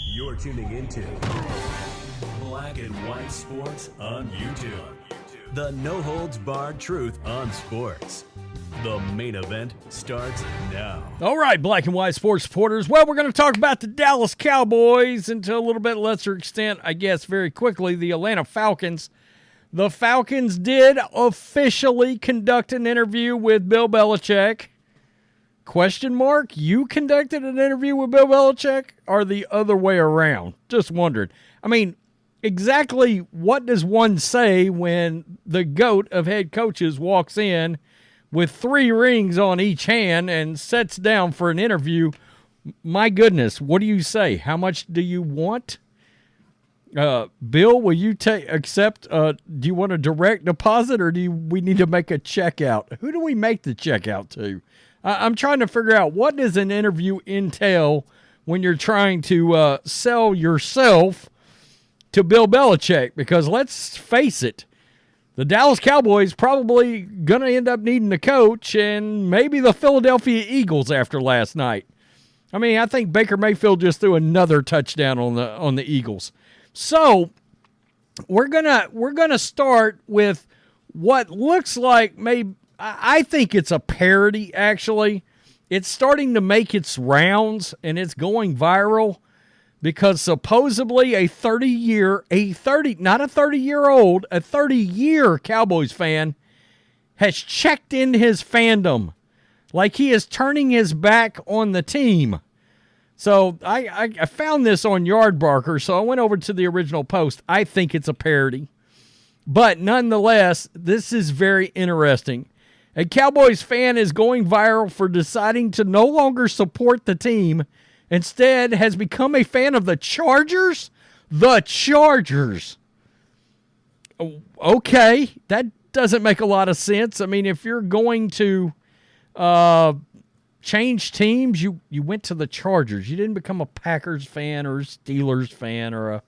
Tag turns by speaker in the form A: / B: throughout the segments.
A: You're tuning into Black and White Sports on YouTube. The no-holds-barred truth on sports. The main event starts now.
B: All right, Black and White Sports supporters. Well, we're going to talk about the Dallas Cowboys, and to a little bit lesser extent, I guess, very quickly, the Atlanta Falcons. The Falcons did officially conduct an interview with Bill Belichick. Question mark? You conducted an interview with Bill Belichick or the other way around? Just wondered. I mean, exactly what does one say when the GOAT of head coaches walks in with 3 rings on each hand and sits down for an interview? My goodness, what do you say? How much do you want? Bill, will you accept? Do you want a direct deposit or do we need to make a check out? Who do we make the check out to? I'm trying to figure out, what does an interview entail when you're trying to sell yourself to Bill Belichick? Because let's face it, the Dallas Cowboys probably going to end up needing a coach, and maybe the Philadelphia Eagles after last night. I mean, I think Baker Mayfield just threw another touchdown on the Eagles. So we're gonna start with what looks like I think it's a parody, actually. It's starting to make its rounds, and it's going viral because supposedly a 30-year Cowboys fan has checked in his fandom. Like he is turning his back on the team. So I found this on Yardbarker, so I went over to the original post. I think it's a parody. But nonetheless, this is very interesting. A Cowboys fan is going viral for deciding to no longer support the team. Instead, has become a fan of the Chargers? The Chargers. Okay, that doesn't make a lot of sense. I mean, if you're going to change teams, you went to the Chargers. You didn't become a Packers fan or a Steelers fan or a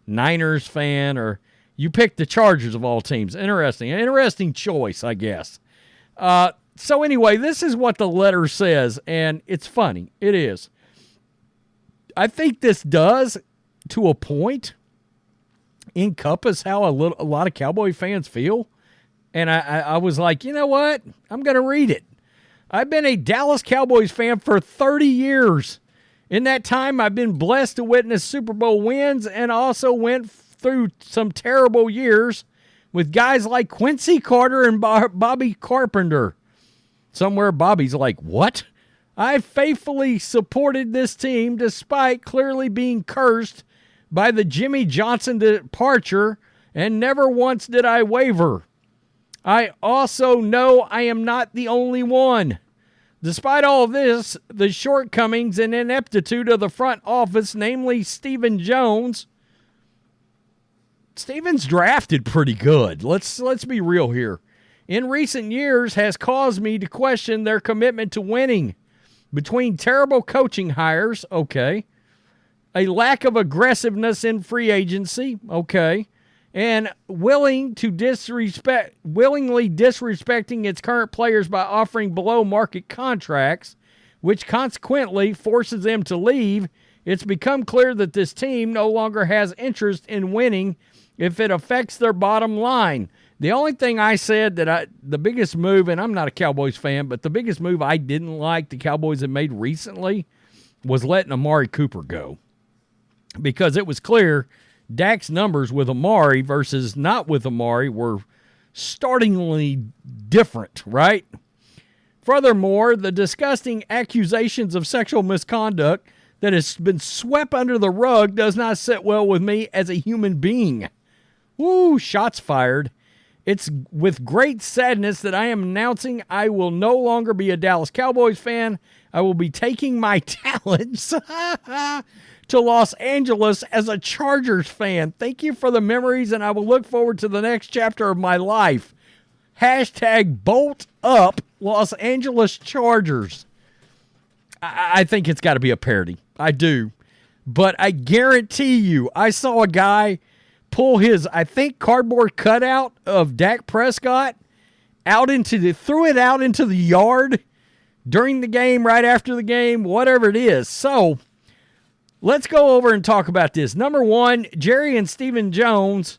B: Niners fan, or you picked the Chargers of all teams. Interesting choice, I guess. So anyway, this is what the letter says, and it's funny. It is. I think this does, to a point, encompass how a lot of Cowboy fans feel. And I was like, you know what? I'm going to read it. I've been a Dallas Cowboys fan for 30 years. In that time, I've been blessed to witness Super Bowl wins and also went through some terrible years with guys like Quincy Carter and Bobby Carpenter. Somewhere Bobby's like, what? I faithfully supported this team despite clearly being cursed by the Jimmy Johnson departure, and never once did I waver. I also know I am not the only one. Despite all this, the shortcomings and ineptitude of the front office, namely Stephen Jones. Stephen's drafted pretty good. Let's be real here. In recent years has caused me to question their commitment to winning. Between terrible coaching hires, okay, a lack of aggressiveness in free agency, okay, and willingly disrespecting its current players by offering below-market contracts, which consequently forces them to leave, it's become clear that this team no longer has interest in winning if it affects their bottom line. The only thing I said the biggest move, and I'm not a Cowboys fan, but the biggest move I didn't like the Cowboys had made recently was letting Amari Cooper go. Because it was clear Dak's numbers with Amari versus not with Amari were startlingly different, right? Furthermore, the disgusting accusations of sexual misconduct that has been swept under the rug does not sit well with me as a human being. Woo, shots fired. It's with great sadness that I am announcing I will no longer be a Dallas Cowboys fan. I will be taking my talents to Los Angeles as a Chargers fan. Thank you for the memories, and I will look forward to the next chapter of my life. Hashtag bolt up Los Angeles Chargers. I think it's got to be a parody. I do. But I guarantee you, I saw a guy pull his, I think, cardboard cutout of Dak Prescott threw it out into the yard during the game, right after the game, whatever it is. So let's go over and talk about this. Number one, Jerry and Stephen Jones,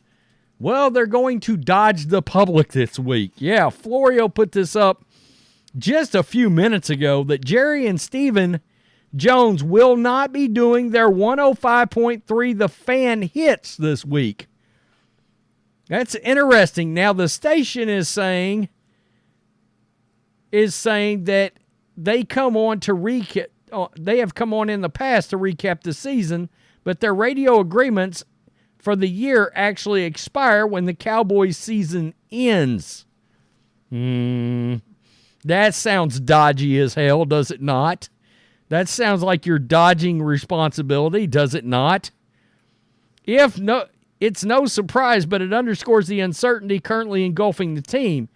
B: well, they're going to dodge the public this week. Yeah, Florio put this up just a few minutes ago that Jerry and Stephen Jones will not be doing their 105.3 The Fan hits this week. That's interesting. Now, the station is saying that they come on to recap. They have come on in the past to recap the season, but their radio agreements for the year actually expire when the Cowboys season ends. That sounds dodgy as hell, does it not? That sounds like you're dodging responsibility, does it not? It's no surprise, but it underscores the uncertainty currently engulfing the team.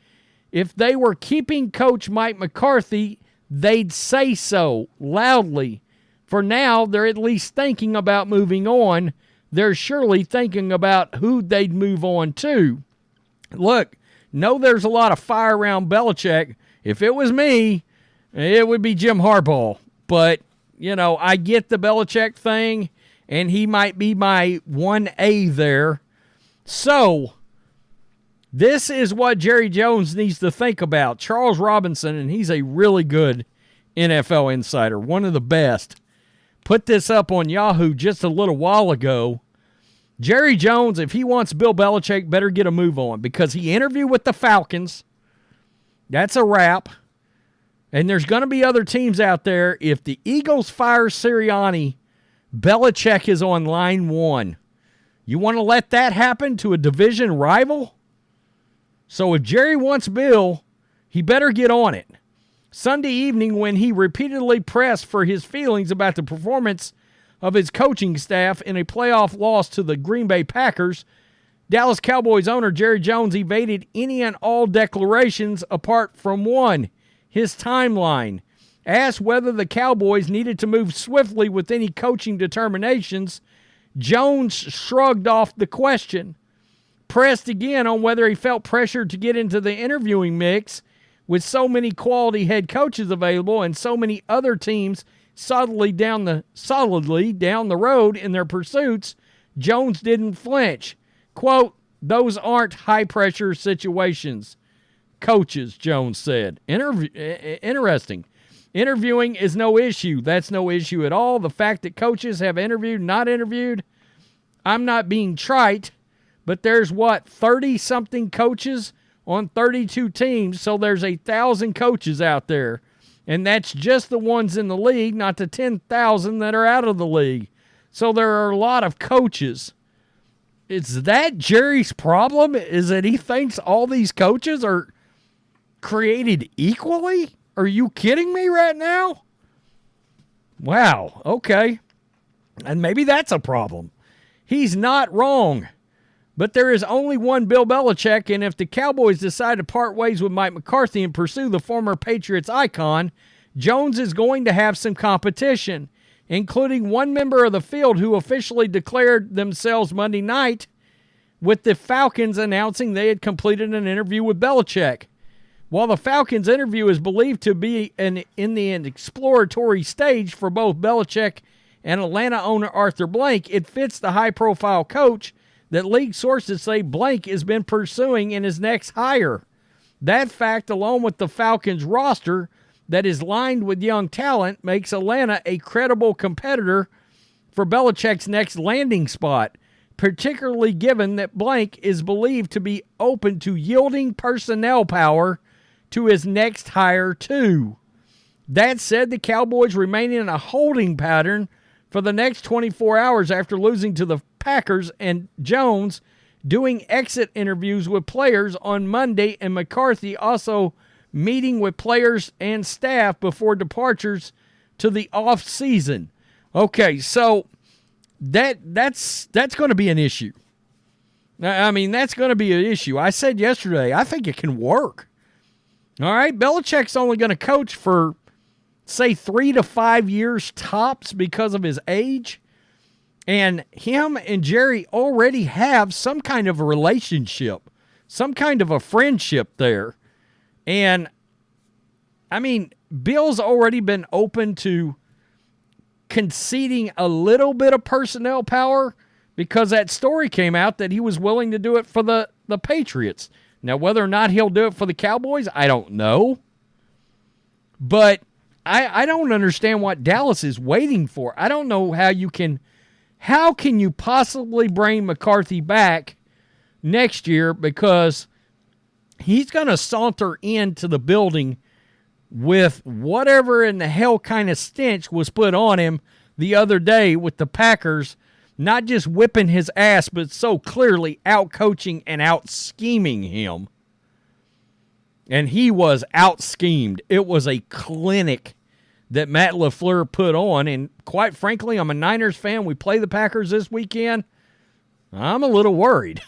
B: If they were keeping Coach Mike McCarthy, they'd say so loudly. For now, they're at least thinking about moving on. They're surely thinking about who they'd move on to. Look, there's a lot of fire around Belichick. If it was me, it would be Jim Harbaugh. But, I get the Belichick thing, and he might be my 1A there. So, this is what Jerry Jones needs to think about. Charles Robinson, and he's a really good NFL insider, one of the best, put this up on Yahoo just a little while ago. Jerry Jones, if he wants Bill Belichick, better get a move on because he interviewed with the Falcons. That's a wrap. And there's going to be other teams out there. If the Eagles fire Sirianni, Belichick is on line one. You want to let that happen to a division rival? So if Jerry wants Bill, he better get on it. Sunday evening, when he repeatedly pressed for his feelings about the performance of his coaching staff in a playoff loss to the Green Bay Packers, Dallas Cowboys owner Jerry Jones evaded any and all declarations apart from one, his timeline. Asked whether the Cowboys needed to move swiftly with any coaching determinations, Jones shrugged off the question. Pressed again on whether he felt pressured to get into the interviewing mix with so many quality head coaches available and so many other teams solidly down the road in their pursuits, Jones didn't flinch. Quote, "Those aren't high-pressure situations, coaches," Jones said. Interesting. Interviewing is no issue. That's no issue at all. The fact that coaches have interviewed, not interviewed, I'm not being trite, but there's 30-something coaches on 32 teams, so there's 1,000 coaches out there. And that's just the ones in the league, not the 10,000 that are out of the league. So there are a lot of coaches. Is that Jerry's problem? Is that he thinks all these coaches are created equally? Are you kidding me right now? Wow, okay. And maybe that's a problem. He's not wrong. But there is only one Bill Belichick, and if the Cowboys decide to part ways with Mike McCarthy and pursue the former Patriots icon, Jones is going to have some competition, including one member of the field who officially declared themselves Monday night with the Falcons announcing they had completed an interview with Belichick. While the Falcons interview is believed to be in the exploratory stage for both Belichick and Atlanta owner Arthur Blank, it fits the high-profile coach that league sources say Blank has been pursuing in his next hire. That fact, along with the Falcons' roster that is lined with young talent, makes Atlanta a credible competitor for Belichick's next landing spot, particularly given that Blank is believed to be open to yielding personnel power to his next hire, too. That said, the Cowboys remain in a holding pattern for the next 24 hours after losing to the Packers, and Jones doing exit interviews with players on Monday, and McCarthy also meeting with players and staff before departures to the off season. Okay, so that's going to be an issue. I mean, that's going to be an issue. I said yesterday, I think it can work. All right, Belichick's only going to coach for, say, 3 to 5 years tops because of his age. And him and Jerry already have some kind of a relationship, some kind of a friendship there. And, I mean, Bill's already been open to conceding a little bit of personnel power because that story came out that he was willing to do it for the Patriots. Now, whether or not he'll do it for the Cowboys, I don't know. But I don't understand what Dallas is waiting for. I don't know how can you possibly bring McCarthy back next year, because he's going to saunter into the building with whatever in the hell kind of stench was put on him the other day with the Packers, not just whipping his ass, but so clearly out-coaching and out-scheming him. And he was out-schemed. It was a clinic that Matt LaFleur put on, and quite frankly, I'm a Niners fan. We play the Packers this weekend. I'm a little worried.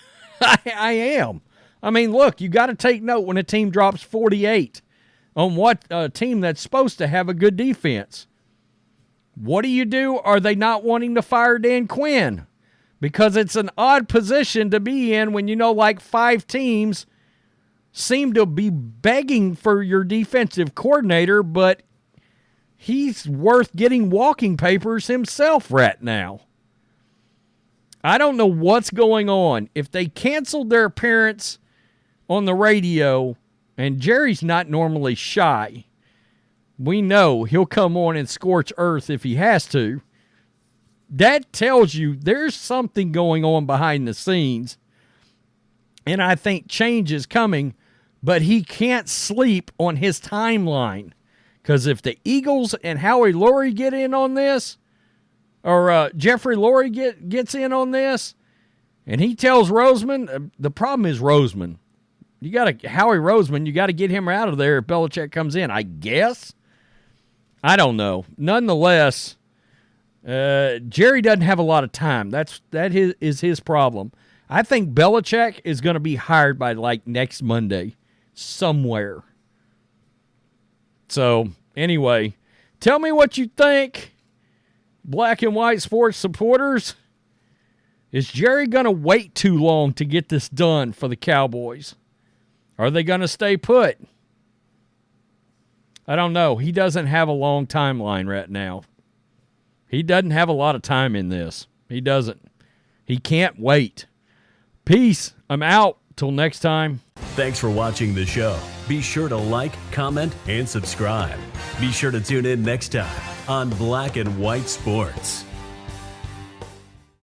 B: I am. I mean, look, you got to take note when a team drops 48 on what a team that's supposed to have a good defense. What do? Are they not wanting to fire Dan Quinn? Because it's an odd position to be in when like 5 teams seem to be begging for your defensive coordinator, but he's worth getting walking papers himself right now. I don't know what's going on. If they canceled their appearance on the radio, and Jerry's not normally shy, we know he'll come on and scorch earth if he has to. That tells you there's something going on behind the scenes, and I think change is coming, but he can't sleep on his timeline. Because if the Eagles and Howie Laurie get in on this, or Jeffrey Lurie gets in on this, and he tells Roseman, the problem is Roseman. Howie Roseman, you got to get him out of there if Belichick comes in, I guess. I don't know. Nonetheless, Jerry doesn't have a lot of time. That is his problem. I think Belichick is going to be hired by next Monday somewhere. So, anyway, tell me what you think, black and white sports supporters. Is Jerry going to wait too long to get this done for the Cowboys? Are they going to stay put? I don't know. He doesn't have a long timeline right now. He doesn't have a lot of time in this. He doesn't. He can't wait. Peace. I'm out. Till next time.
A: Thanks for watching the show. Be sure to like, comment, and subscribe. Be sure to tune in next time on Black and White Sports.